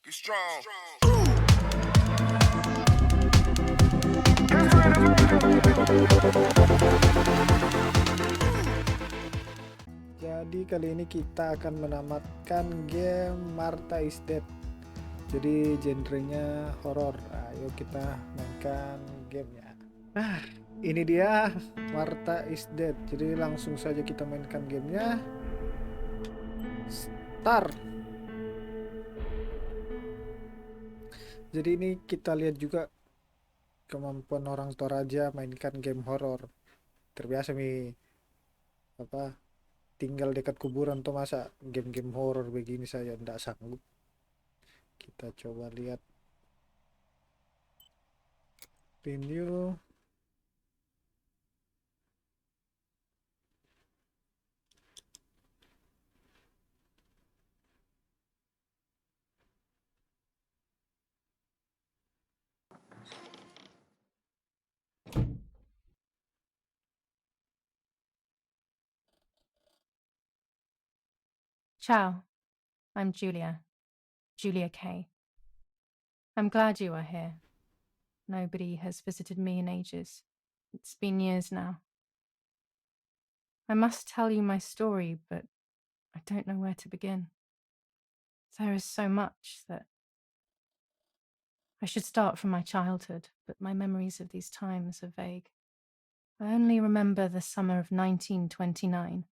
Be strong. Jadi kali ini kita akan menamatkan game Martha is Dead. Jadi genrenya horor. Ayo kita mainkan gamenya. Nah, ini dia Martha is Dead. Jadi langsung saja kita mainkan gamenya. Start. Jadi ini kita lihat juga kemampuan orang Toraja mainkan game horor. Terbiasa nih apa tinggal dekat kuburan tuh, masa game-game horor begini saya tidak sanggup. Kita coba lihat menu. Ciao, I'm Julia Kay. I'm glad you are here. Nobody has visited me in ages. It's been years now. I must tell you my story, but I don't know where to begin. There is so much that I should start from my childhood, but my memories of these times are vague. I only remember the summer of 1929,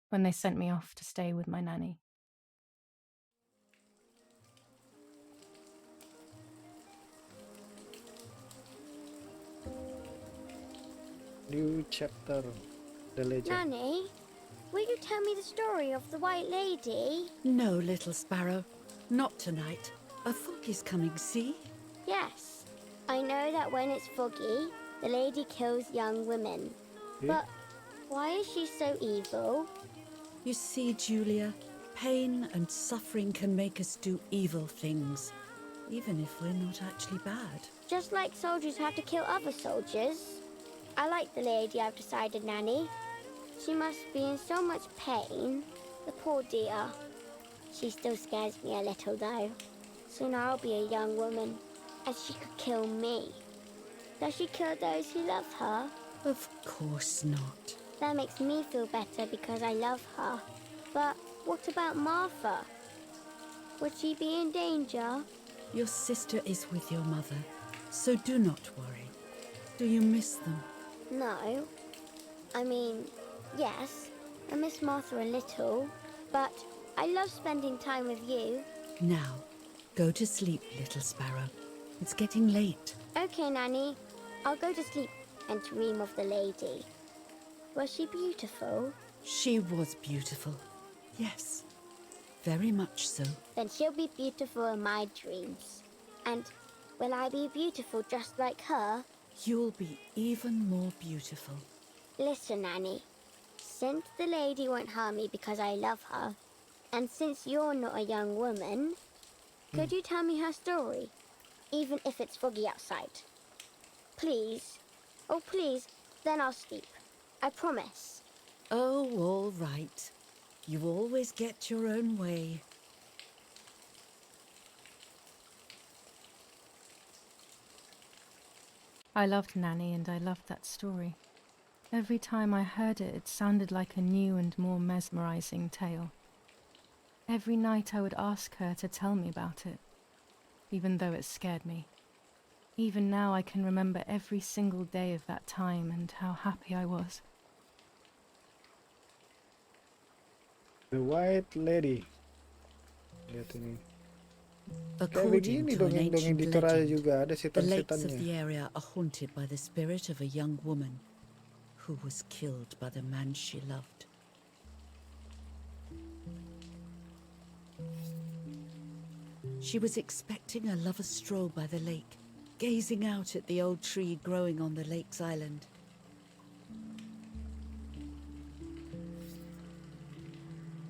when they sent me off to stay with my nanny. New chapter, the legend. Nanny, will you tell me the story of the White Lady? No, little sparrow. Not tonight. A fog is coming, see? Yes. I know that when it's foggy, the lady kills young women. Eh? But why is she so evil? You see, Julia, pain and suffering can make us do evil things, even if we're not actually bad. Just like soldiers have to kill other soldiers. I like the lady, I've decided, Nanny. She must be in so much pain. The poor dear. She still scares me a little, though. Soon I'll be a young woman, and she could kill me. Does she kill those who love her? Of course not. That makes me feel better because I love her. But what about Martha? Would she be in danger? Your sister is with your mother, so do not worry. Do you miss them? No. I mean, yes, I miss Martha a little, but I love spending time with you. Now, go to sleep, little sparrow. It's getting late. Okay, Nanny. I'll go to sleep and dream of the lady. Was she beautiful? She was beautiful. Yes, very much so. Then she'll be beautiful in my dreams. And will I be beautiful just like her? You'll be even more beautiful. Listen, Nanny. Since the lady won't harm me because I love her, and since you're not a young woman, could you tell me her story? Even if it's foggy outside. Please. Oh, please. Then I'll sleep. I promise. Oh, all right. You always get your own way. I loved Nanny and I loved that story. Every time I heard it, it sounded like a new and more mesmerizing tale. Every night I would ask her to tell me about it, even though it scared me. Even now I can remember every single day of that time and how happy I was. The White Lady. Lihat ini. Kayak According begini to an dongeng-dongeng ancient di Toraja legend, juga ada the lakes of setan-setannya. the area are haunted by the spirit of a young woman who was killed by the man she loved. She was expecting a lover's stroll by the lake, gazing out at the old tree growing on the lake's island.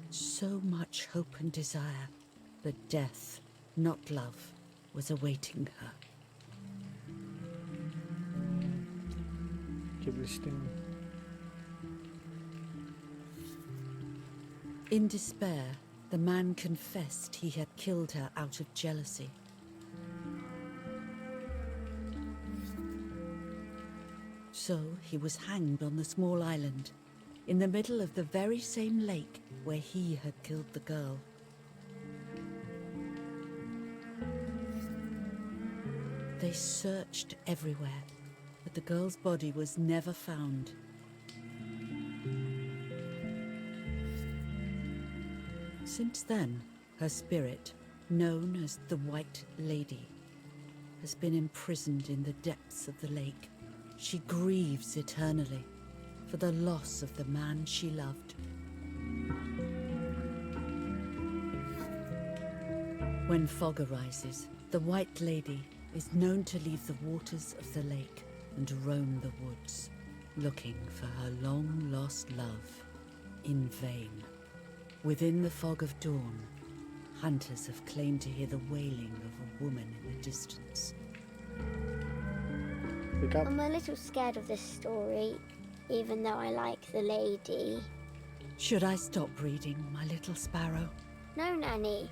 So much hope and desire, but death, not love, was awaiting her. Keep listening. In despair, the man confessed he had killed her out of jealousy. So he was hanged on the small island, in the middle of the very same lake where he had killed the girl. They searched everywhere, but the girl's body was never found. Since then, her spirit, known as the White Lady, has been imprisoned in the depths of the lake. She grieves eternally for the loss of the man she loved. When fog arises, the White Lady is known to leave the waters of the lake and roam the woods, looking for her long-lost love in vain. Within the fog of dawn, hunters have claimed to hear the wailing of a woman in the distance. Pick up. I'm a little scared of this story, even though I like the lady. Should I stop reading, my little sparrow? No, Nanny.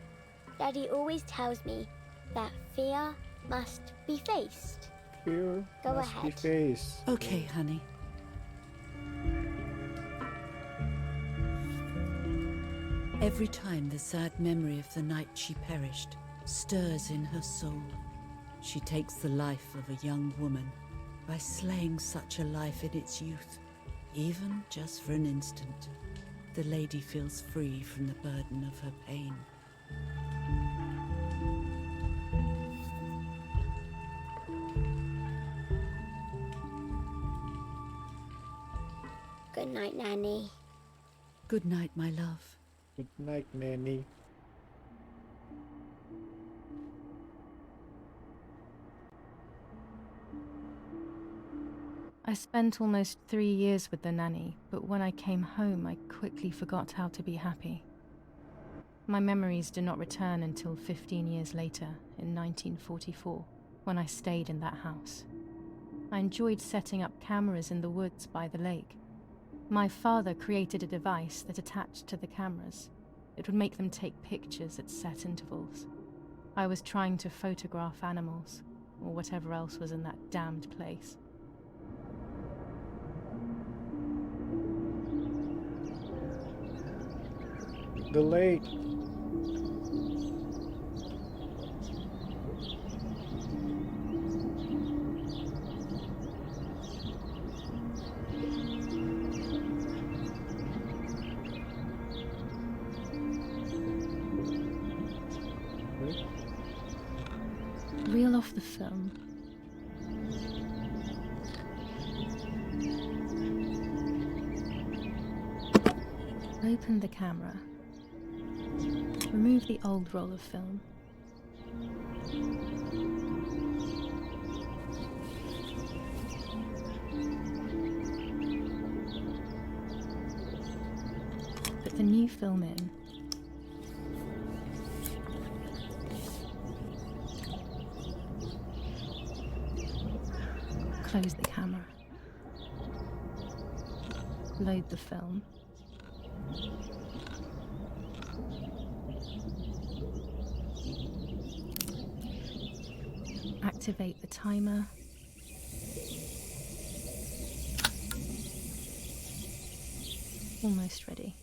Daddy always tells me that fear must be faced. Fear Go must be ahead. faced. Okay, honey. Every time the sad memory of the night she perished stirs in her soul, she takes the life of a young woman by slaying such a life in its youth. Even just for an instant, the lady feels free from the burden of her pain. Good night, Nanny. Good night, my love. Good night, Nanny. I spent almost 3 years with the nanny, but when I came home, I quickly forgot how to be happy. My memories do not return until 15 years later, in 1944, when I stayed in that house. I enjoyed setting up cameras in the woods by the lake. My father created a device that attached to the cameras. It would make them take pictures at set intervals. I was trying to photograph animals, or whatever else was in that damned place. The lake. Reel off the film. Open the camera. Remove the old roll of film. Put the new film in. Close the camera. Load the film. Activate the timer. Almost ready.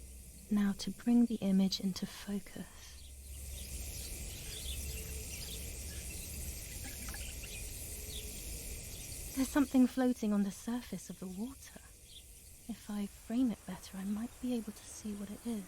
Now to bring the image into focus. There's something floating on the surface of the water. If I frame it better, I might be able to see what it is.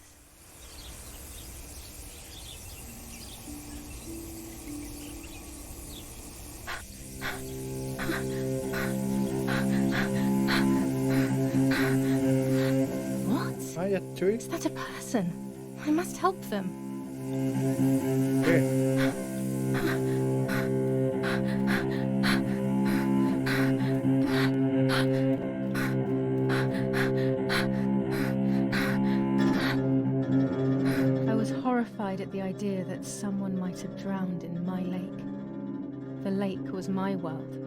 What? Ah, ya cuy. Is that a person? I must help them. Oke. I was horrified at the idea that someone might have drowned in my lake. The lake was my world,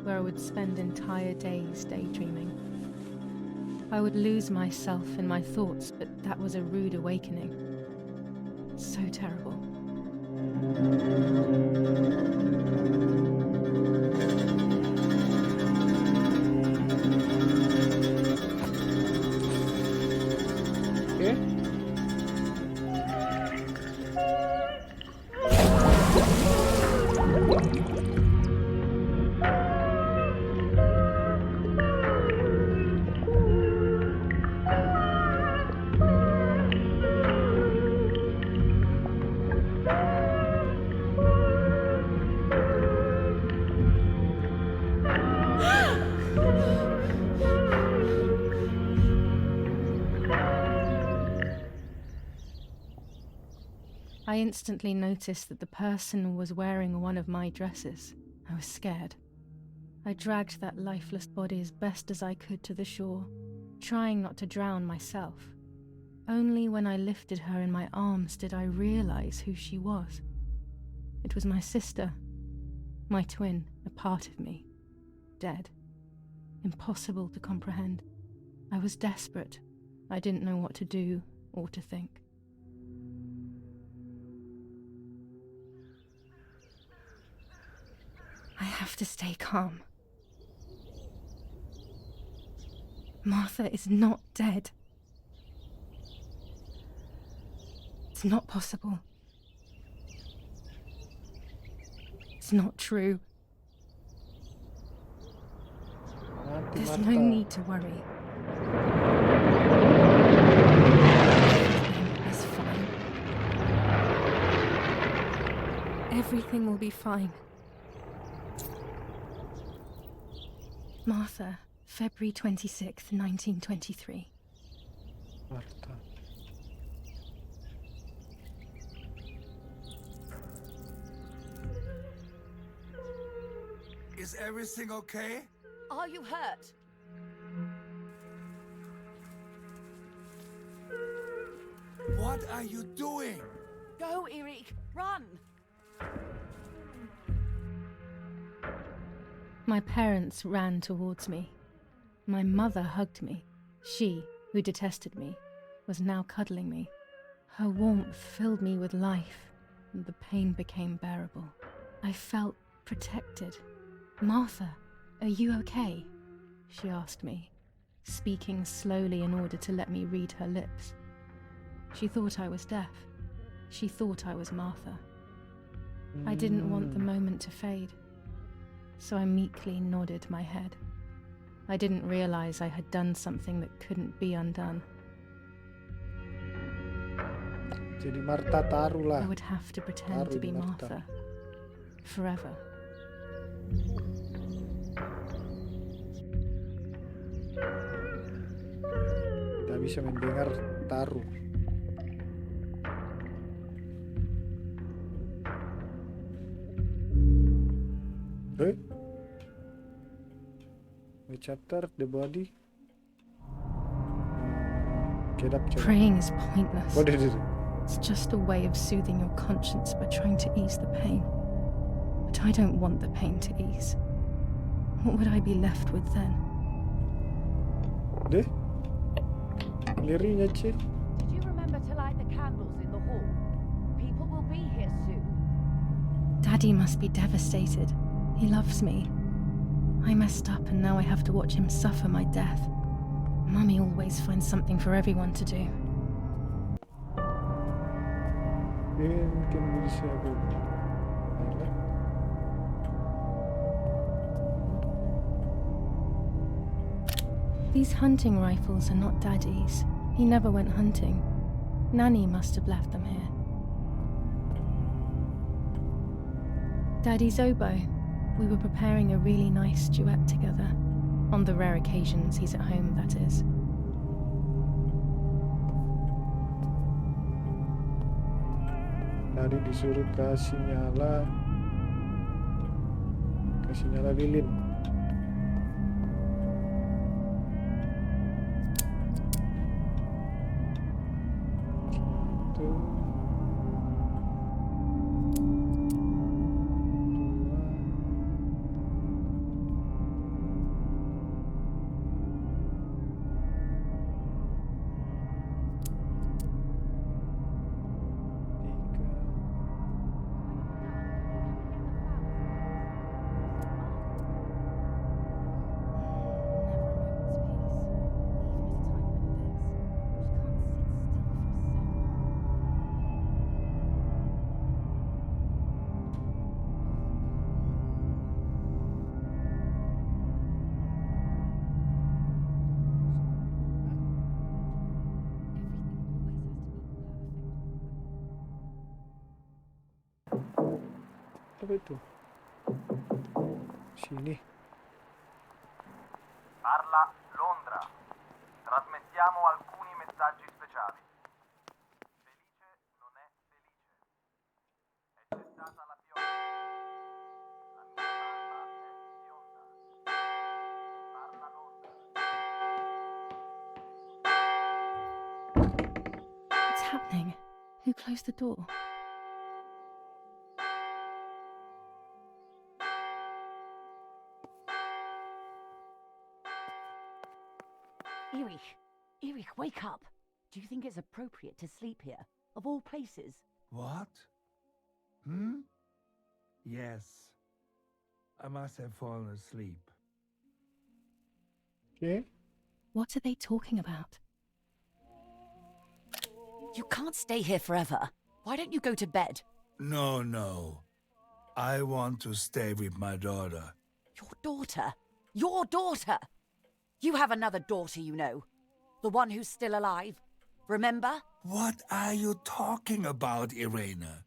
where I would spend entire days daydreaming. I would lose myself in my thoughts, but that was a rude awakening. So terrible. Oke. I instantly noticed that the person was wearing one of my dresses. I was scared. I dragged that lifeless body as best as I could to the shore, trying not to drown myself. Only when I lifted her in my arms did I realize who she was. It was my sister, my twin, a part of me, dead. Impossible to comprehend. I was desperate. I didn't know what to do or to think. I have to stay calm. Martha is not dead. It's not possible. It's not true. Mati There's Martha. no need to worry. Everything is fine. Everything will be fine. Martha, February 26th, 1923. Martha. Is everything okay? Are you hurt? What are you doing? Go, Eric, run! My parents ran towards me. My mother hugged me. She, who detested me, was now cuddling me. Her warmth filled me with life, and the pain became bearable. I felt protected. "Martha, are you okay?" she asked me, speaking slowly in order to let me read her lips. She thought I was deaf. She thought I was Martha. I didn't want the moment to fade, so I meekly nodded my head. I didn't realize I had done something that couldn't be undone. Jadi Martha taruh lah. I would have to pretend to be Martha. Martha forever. Tidak bisa mendengar taruh. We chapter the body. Kedap coba. Praying is pointless. What did it? It's just a way of soothing your conscience by trying to ease the pain. But I don't want the pain to ease. What would I be left with then? Deh. Lirinya Cil. Did you remember to light the candles in the hall? People will be here soon. Daddy must be devastated. He loves me. I messed up and now I have to watch him suffer my death. Mummy always finds something for everyone to do. Mungkin bisa begini. These hunting rifles are not Daddy's. He never went hunting. Nanny must have left them here. Daddy's oboe. We were preparing a really nice duet together. On the rare occasions he's at home, that is. Tadi disuruh kasih nyala lilin. Satu, dua, Apa itu? Sini. Parla Londra. Trasmettiamo alcuni messaggi speciali. Felice non è felice. È cessata la pioggia. La mia barba è bionda. Parla Londra. What's happening? Who closed the door? Erich, wake up. Do you think it's appropriate to sleep here, of all places? What? Yes. I must have fallen asleep. Oke. What are they talking about? You can't stay here forever. Why don't you go to bed? No. I want to stay with my daughter. Your daughter? Your daughter? You have another daughter, you know. The one who's still alive. Remember? What are you talking about, Irene?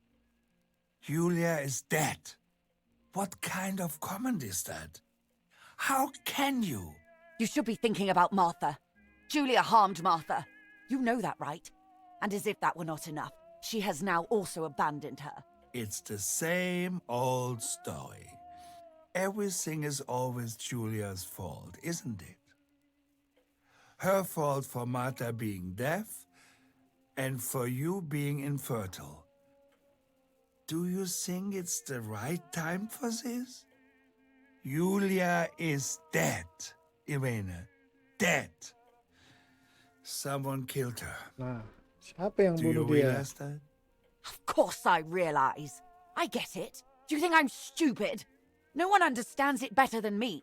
Julia is dead. What kind of comment is that? How can you? You should be thinking about Martha. Julia harmed Martha. You know that, right? And as if that were not enough, she has now also abandoned her. It's the same old story. Everything is always Julia's fault, isn't it? Her fault for Martha being deaf and for you being infertile. Do you think it's the right time for this? Julia is dead, Irene. Dead. Someone killed her. Nah, siapa yang Do you bunuh dia? realize that? Of course I realize. I get it. Do you think I'm stupid? No one understands it better than me.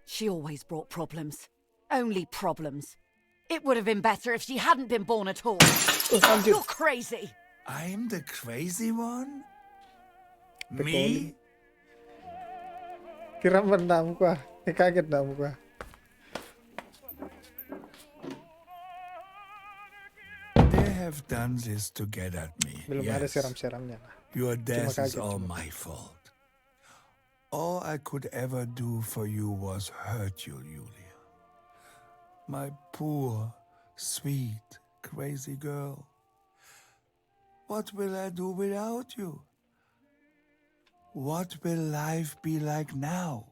She always brought problems. Only problems. It would have been better if she hadn't been born at all. Anjir. You're crazy. I'm the crazy one? The Me? Kira menam gua. Kaget dam gua. They have done this to get at me. Belum ada Yes. seram-seramnya lah. Your death is kaget, all cuma my fault. All I could ever do for you was hurt you, Julia. My poor, sweet, crazy girl. What will I do without you? What will life be like now?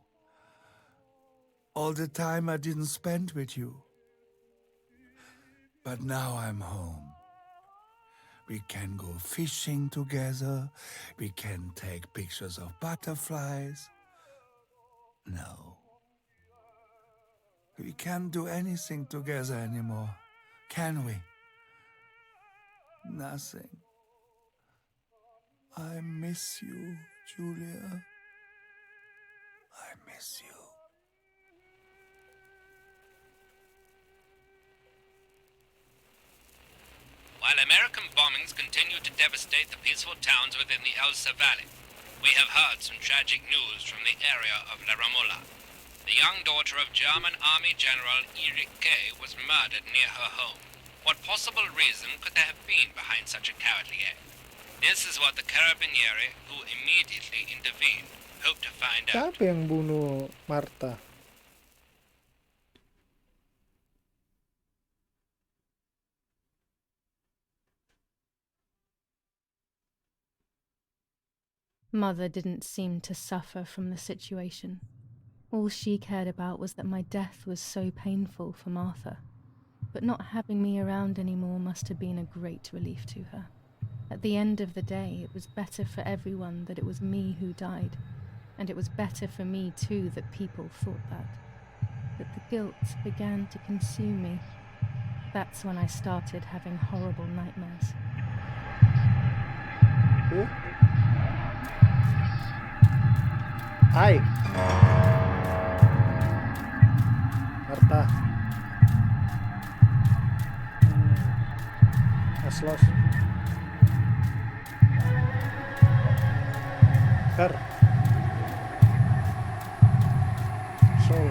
All the time I didn't spend with you. But now I'm home. We can go fishing together. We can take pictures of butterflies. No. We can't do anything together anymore, can we? Nothing. I miss you, Julia. I miss you. While American bombings continue to devastate the peaceful towns within the Elsa Valley, we have heard some tragic news from the area of La Ramola. The young daughter of German Army General Erich K. was murdered near her home. What possible reason could there have been behind such a cowardly act? This is what the Carabinieri, who immediately intervened, hope to find out. Siapa yang bunuh Martha? Mother didn't seem to suffer from the situation. All she cared about was that my death was so painful for Martha. But not having me around anymore must have been a great relief to her. At the end of the day, it was better for everyone that it was me who died. And it was better for me too that people thought that. But the guilt began to consume me. That's when I started having horrible nightmares. Hai. Martha. Aslos. Sir. Soul.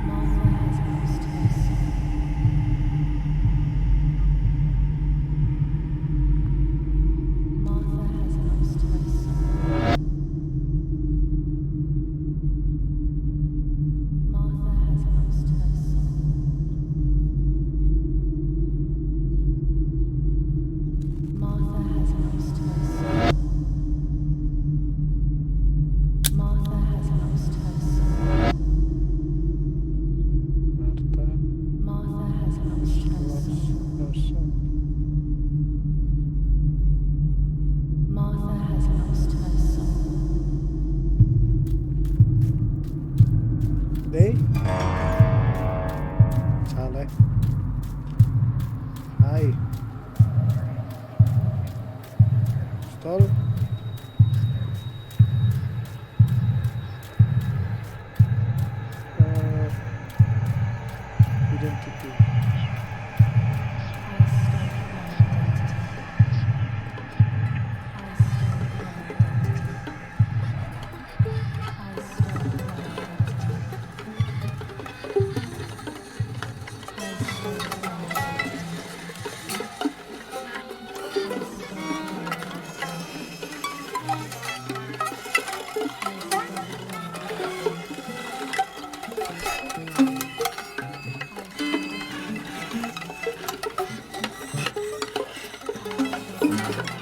Martha has lost her son. Hai. Stall. Identity. I stole my identity. I stole my identity. I stole my identity. I stole my identity. I stole my identity. I stole my identity. I stole my identity. I stole my identity.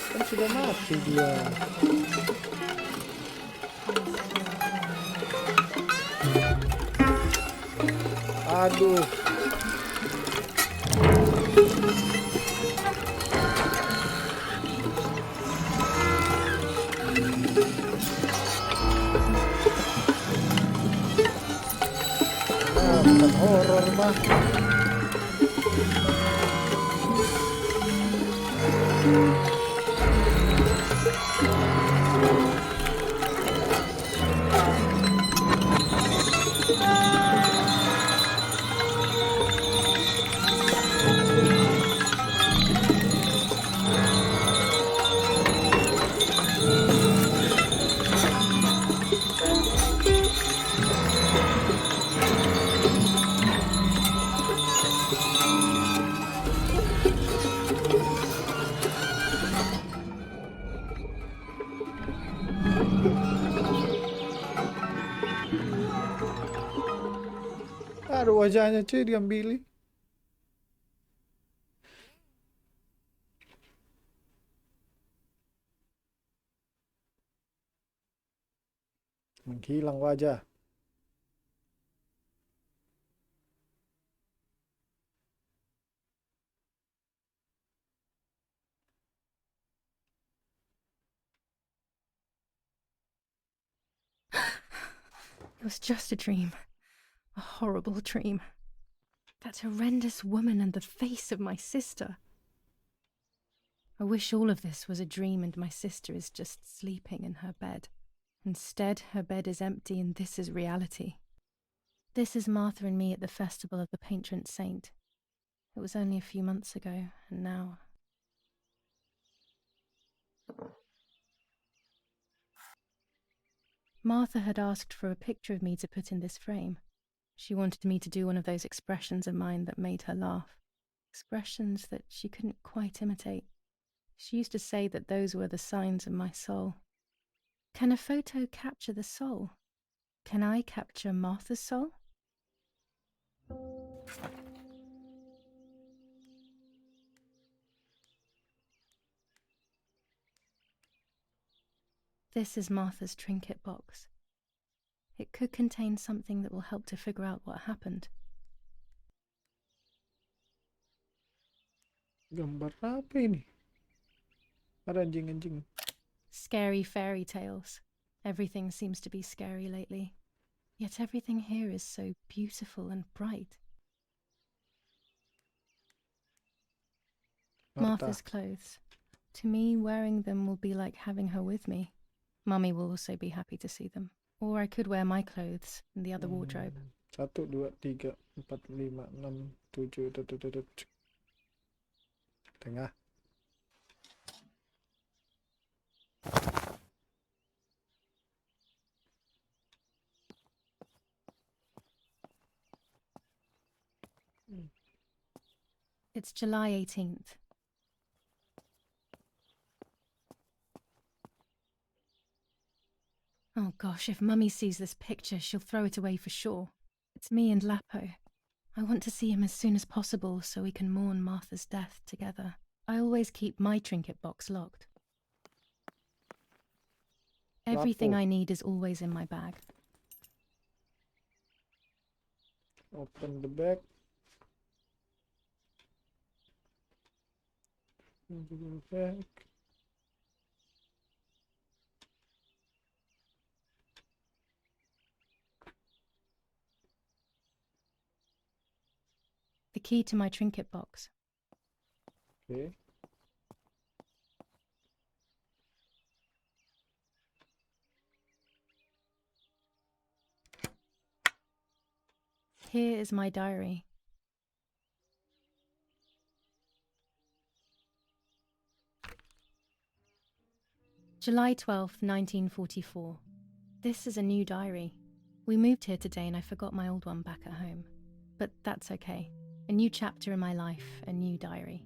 Kan sudah I mati stole dia. my identity. I stole my identity. Aduh. Bukan horor mah. Aduh wajahnya cuy diambilin. Menghilang wajah. It was just a dream. A horrible dream. That horrendous woman and the face of my sister. I wish all of this was a dream and my sister is just sleeping in her bed. Instead, her bed is empty and this is reality. This is Martha and me at the festival of the patron saint. It was only a few months ago, and now... Martha had asked for a picture of me to put in this frame. She wanted me to do one of those expressions of mine that made her laugh. Expressions that she couldn't quite imitate. She used to say that those were the signs of my soul. Can a photo capture the soul? Can I capture Martha's soul? This is Martha's trinket box. It could contain something that will help to figure out what happened. Gambar apa ini? Ada anjing-anjing. Scary fairy tales. Everything seems to be scary lately. Yet everything here is so beautiful and bright. Martha's clothes. To me, wearing them will be like having her with me. Mummy will also be happy to see them. Or I could wear my clothes in the other wardrobe. 1, 2, 3, 4, 5, 6, 7. Tengah. It's July 18th. Oh gosh, if Mummy sees this picture, she'll throw it away for sure. It's me and Lapo. I want to see him as soon as possible so we can mourn Martha's death together. I always keep my trinket box locked. Everything Lapo. I need is always in my bag. Open the bag. Open the bag. the key to my trinket box. Oke. Here is my diary. July 12th, 1944. This is a new diary. We moved here today and I forgot my old one back at home. But that's okay. A new chapter in my life, a new diary.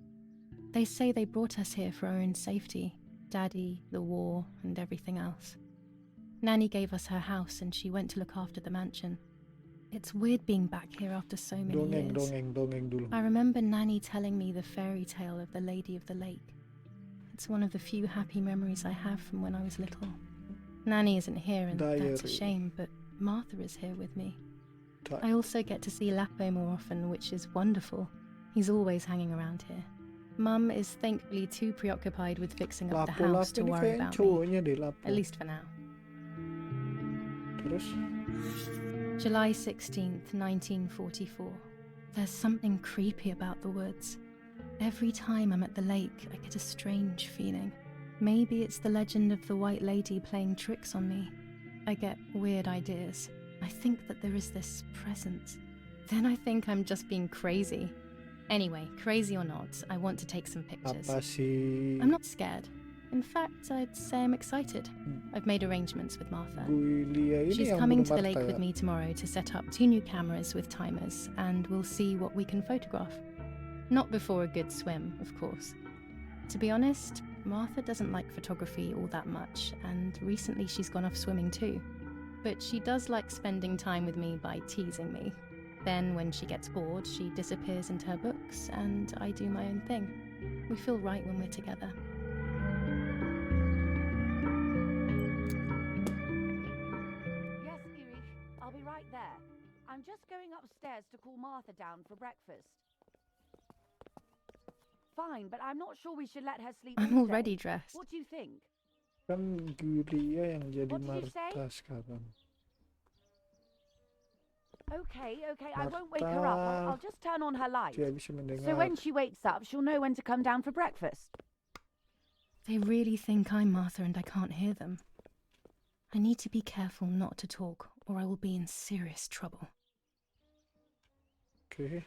They say they brought us here for our own safety. Daddy, the war, and everything else. Nanny gave us her house and she went to look after the mansion. It's weird being back here after so many years. Dongeng dulu. I remember Nanny telling me the fairy tale of the Lady of the Lake. It's one of the few happy memories I have from when I was little. Nanny isn't here and that's a shame, but Martha is here with me. I also get to see Lapo more often, which is wonderful. He's always hanging around here. Mum is thankfully too preoccupied with fixing up the house to worry about me. At least for now. Terus? July 16th, 1944. There's something creepy about the woods. Every time I'm at the lake, I get a strange feeling. Maybe it's the legend of the White Lady playing tricks on me. I get weird ideas. I think that there is this presence. Then I think I'm just being crazy. Anyway, crazy or not, I want to take some pictures. Apa sih? I'm not scared. In fact, I'd say I'm excited. I've made arrangements with Martha. Julia ini She's yang coming bunuh to the Martha lake ya? with me tomorrow to set up 2 new cameras with timers, and we'll see what we can photograph. Not before a good swim, of course. To be honest, Martha doesn't like photography all that much, and recently she's gone off swimming too. But she does like spending time with me by teasing me. Then, when she gets bored, she disappears into her books, and I do my own thing. We feel right when we're together. Yes, Erich, I'll be right there. I'm just going upstairs to call Martha down for breakfast. Fine, but I'm not sure we should let her sleep in I'm today. already dressed. What do you think? Kan Julia yang jadi What did you say? Martha sekarang. Okay, I won't wake her up. I'll just turn on her light. Dia bisa mendengar. So when she wakes up, she'll know when to come down for breakfast. They really think I'm Martha and I can't hear them. I need to be careful not to talk, or I will be in serious trouble. Oke.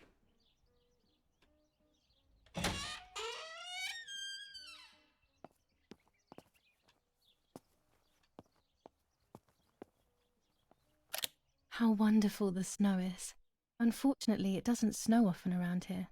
How wonderful the snow is. Unfortunately, it doesn't snow often around here.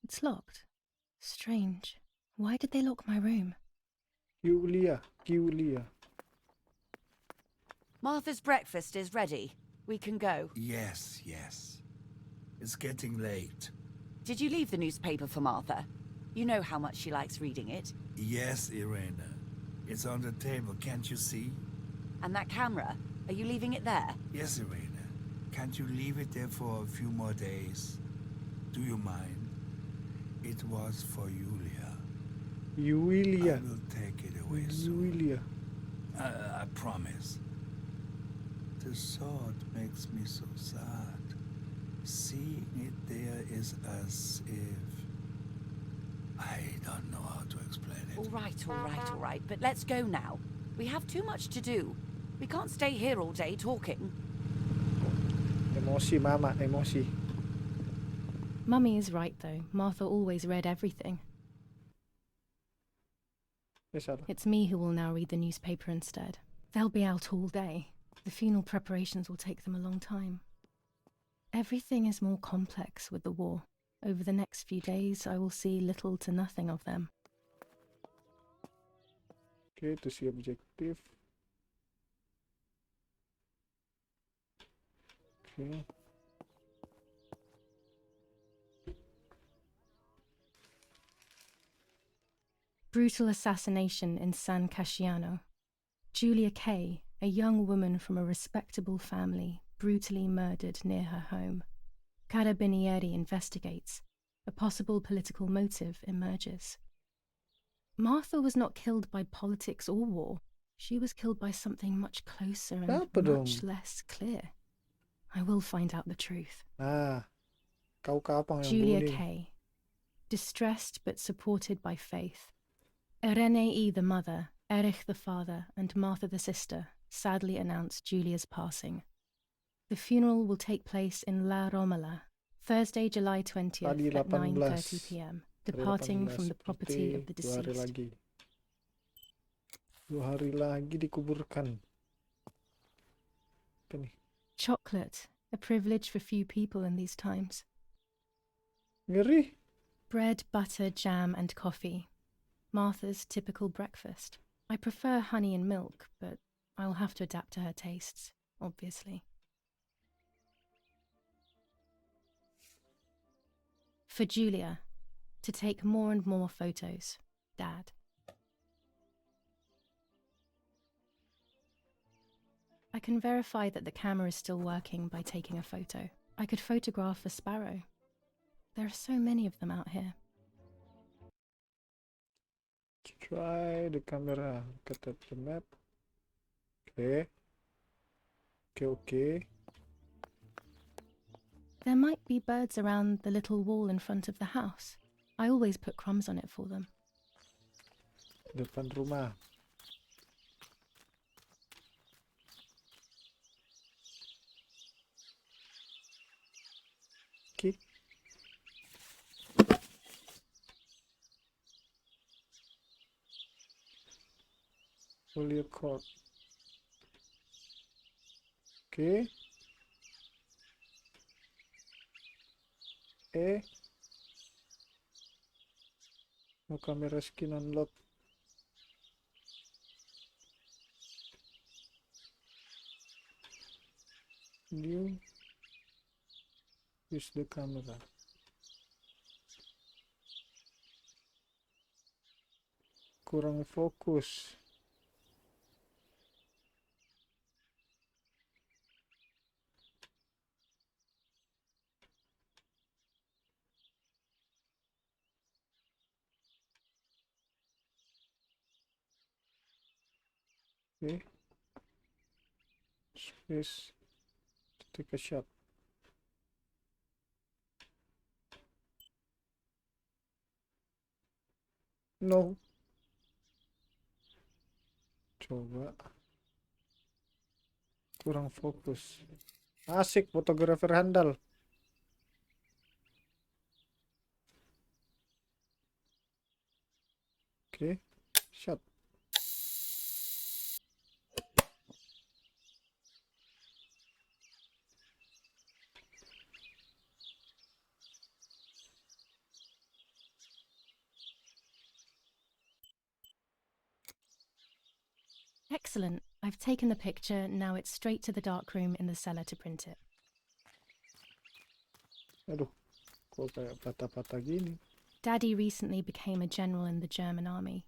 It's locked. Strange. Why did they lock my room? Julia. Martha's breakfast is ready. We can go. Yes. It's getting late. Did you leave the newspaper for Martha? You know how much she likes reading it. Yes, Irena. It's on the table, can't you see? And that camera, are you leaving it there? Yes, Irena. Can't you leave it there for a few more days? Do you mind? It was for Julia. Julia. I will take it away soon. Julia. I promise. The thought makes me so sad. Seeing it there is as if... I don't know how to explain it. All right. But let's go now. We have too much to do. We can't stay here all day talking. Emosi, Mama, emosi. Mummy is right, though. Martha always read everything. Salah. It's me who will now read the newspaper instead. They'll be out all day. The funeral preparations will take them a long time. Everything is more complex with the war. Over the next few days, I will see little to nothing of them. Oke, itu si objektif. Oke. Brutal assassination in San Casciano. Julia Kay, a young woman from a respectable family, brutally murdered near her home. Carabinieri investigates. A possible political motive emerges. Martha was not killed by politics or war. She was killed by something much closer and Apa dong? much less clear. I will find out the truth. Nah, kau kapang yang Julia bunuh. Kay. Distressed but supported by faith. Irene E. the mother, Erich the father, and Martha the sister sadly announced Julia's passing. The funeral will take place in La Romola, Thursday, July 20th Tadi at 18. 9:30 p.m., departing from the property of the Berarti 2 hari deceased. lagi. 2 hari lagi dikuburkan. Apa nih? Chocolate, a privilege for few people in these times. Ngeri. Bread, butter, jam, and coffee. Martha's typical breakfast. I prefer honey and milk, but I'll have to adapt to her tastes, obviously. For Julia, to take more and more photos, Dad. I can verify that the camera is still working by taking a photo. I could photograph a sparrow. There are so many of them out here. Try the camera. Look at the map. Okay. Okay. There might be birds around the little wall in front of the house. I always put crumbs on it for them. Depan rumah. Okay. Folio cord. Okay. No camera skin unlock. New. Use the camera. Kurang fokus. Okay. Space to take a shot. No. Coba. Kurang fokus. Asik fotografer handal. Okay. Shot. Excellent. I've taken the picture, now it's straight to the darkroom in the cellar to print it. Aduh. Kok kayak patah-patah gini. Daddy recently became a general in the German army.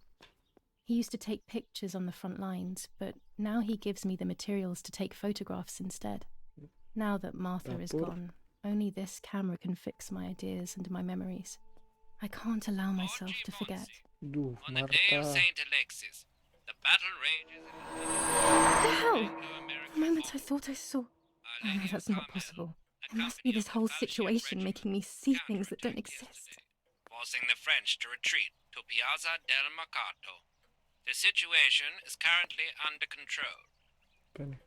He used to take pictures on the front lines, but now he gives me the materials to take photographs instead. Now that Martha is Dapur. gone, only this camera can fix my ideas and my memories. I can't allow myself to forget. Duh, On the day of Martha. St. Alexis, the battle rages What the hell? For a Anglo-American moment I force. thought I saw... Our Oh no, Lady of that's not Carmel, possible. It a must be company this of the whole Falchion situation Regiment, making me see things that don't counterattacked exist. yesterday, forcing the French to retreat to Piazza del Mercato. The situation is currently under control. Apa nih?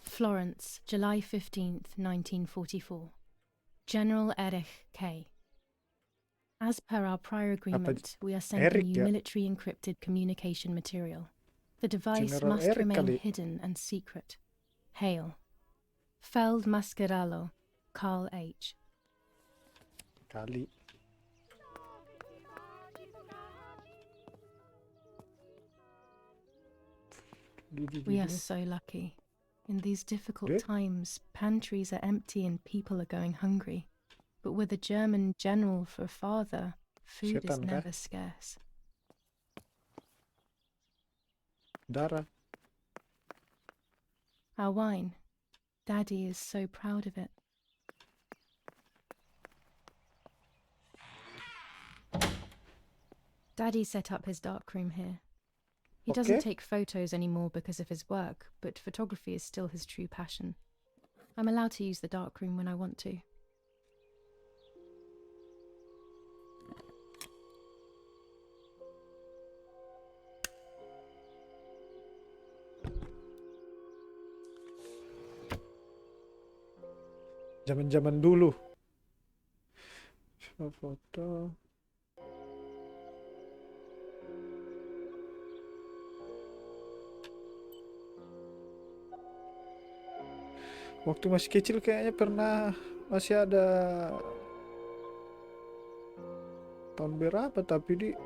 Florence, July 15th, 1944. General Erich K. As per our prior agreement, we are sending Eric, you ya? military encrypted communication material. The device General must Eric remain kali. hidden and secret. Hail. Feld Mascherallo, Carl H. Kali. We are so lucky. In these difficult Eh? times, pantries are empty and people are going hungry. But with a German general for a father, food is Setan kah? never scarce. Darah. Our wine. Daddy is so proud of it. Daddy set up his darkroom here. He doesn't Okay. take photos anymore because of his work, but photography is still his true passion. I'm allowed to use the darkroom when I want to. Zaman-zaman dulu. Coba foto. Waktu masih kecil kayaknya pernah masih ada tahun berapa tapi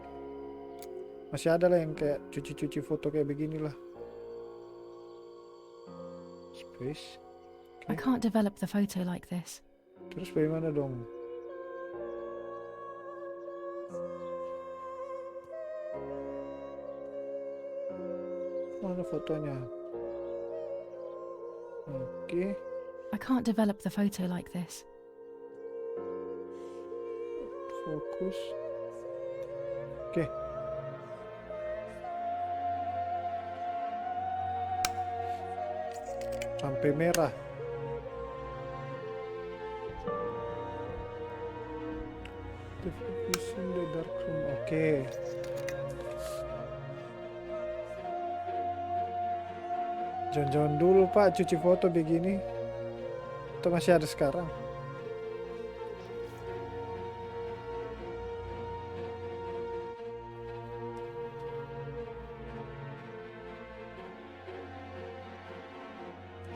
masih ada lah yang kayak cuci-cuci foto kayak beginilah. Space. I can't develop the photo like this. Terus bagaimana dong? Mana fotonya? Oke. I can't develop the photo like this. Fokus. Oke. Sampai merah. The focus in the dark room. Oke. Jangan-jangan dulu Pak cuci foto begini. Itu masih ada sekarang.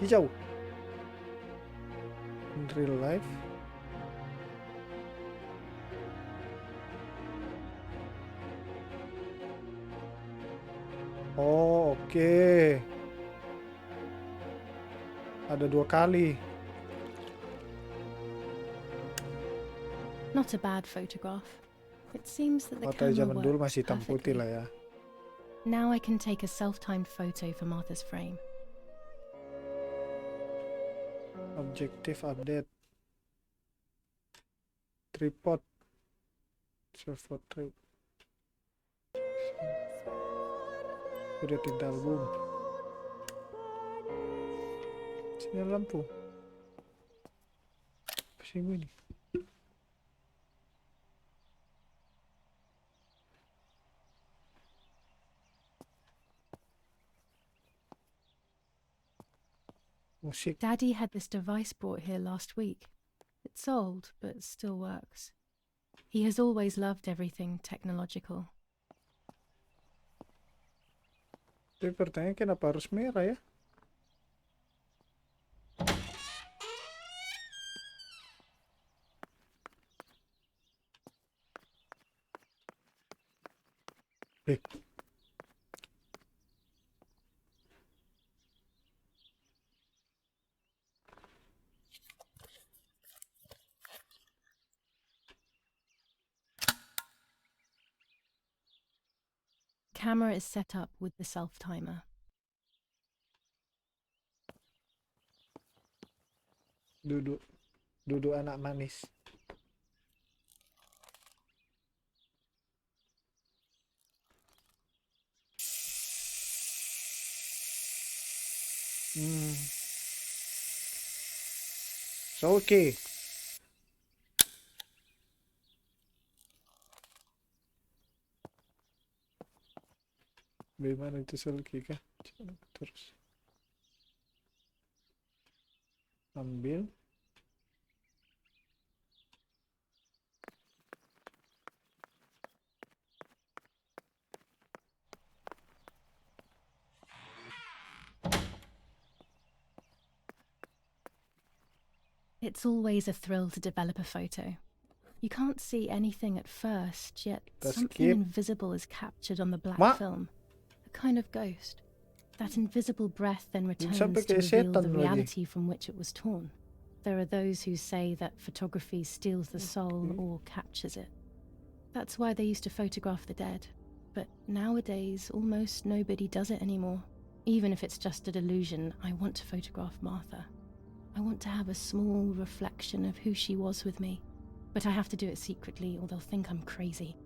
Hijau. In real life. Oh, oke. Ada 2 kali. Not a bad photograph. It seems that the Foto camera zaman dulu worked masih hitam putih perfectly. lah ya. Now I can take a self-timed photo for Martha's frame. Objective update. Tripod. Self-portrait. Udah tinta album. Sini ada lampu. Apa sih ini? Musik. Daddy had this device brought here last week. It's old, but still works. He has always loved everything technological. Tapi pertanyaan kenapa harus merah ya? Eh. Camera is set up with the self-timer. Duduk anak manis. So, okay. Bagaimana itu selfie kah? Terus ambil. It's always a thrill to develop a photo. You can't see anything at first, yet That's something cute. invisible is captured on the black Ma. film. A kind of ghost. That invisible breath then returns sampai to kayak reveal the setan lagi. reality from which it was torn. There are those who say that photography steals the soul or captures it. That's why they used to photograph the dead. But nowadays, almost nobody does it anymore. Even if it's just a delusion, I want to photograph Martha. I want to have a small reflection of who she was with me. But I have to do it secretly or they'll think I'm crazy.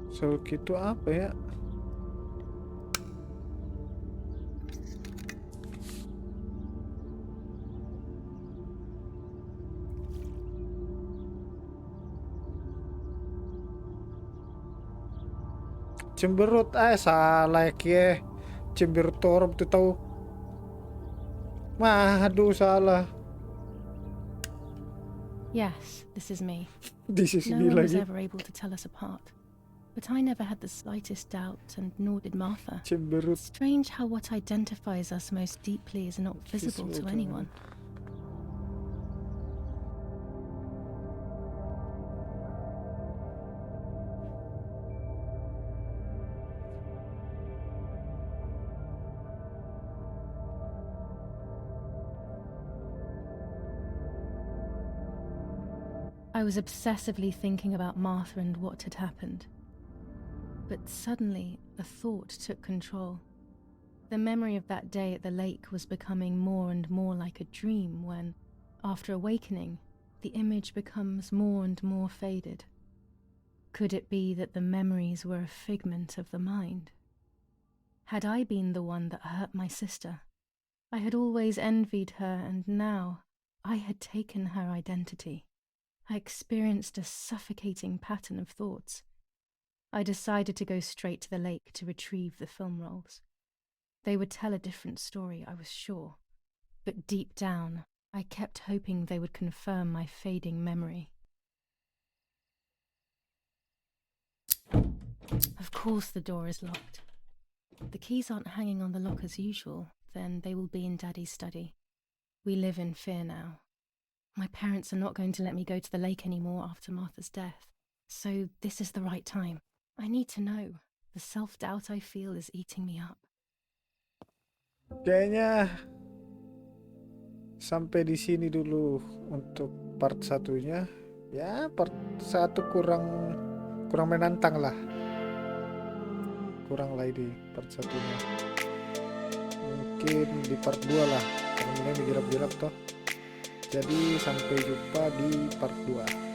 Soul Key itu apa ya? Cemberut, salah ya. Cemberut orang tuh tahu. Aduh, salah. Yes, this is me. This is No me one was lagi. ever able to tell us apart. But I never had the slightest doubt, and nor did Martha. Cemberut. Strange how what identifies us most deeply is not visible to anyone. I was obsessively thinking about Martha and what had happened. But suddenly, a thought took control. The memory of that day at the lake was becoming more and more like a dream when, after awakening, the image becomes more and more faded. Could it be that the memories were a figment of the mind? Had I been the one that hurt my sister? I had always envied her, and now I had taken her identity. I experienced a suffocating pattern of thoughts. I decided to go straight to the lake to retrieve the film rolls. They would tell a different story, I was sure. But deep down, I kept hoping they would confirm my fading memory. Of course the door is locked. The keys aren't hanging on the lock as usual, then they will be in Daddy's study. We live in fear now. My parents are not going to let me go to the lake anymore after Martha's death. So this is the right time. I need to know. The self-doubt I feel is eating me up. Kayaknya sampai di sini dulu untuk part satunya. Ya, part 1 kurang menantang lah. Kurang lah di part satunya. Mungkin di part 2 lah. Karena ini girap-girap toh. Jadi sampai jumpa di part 2.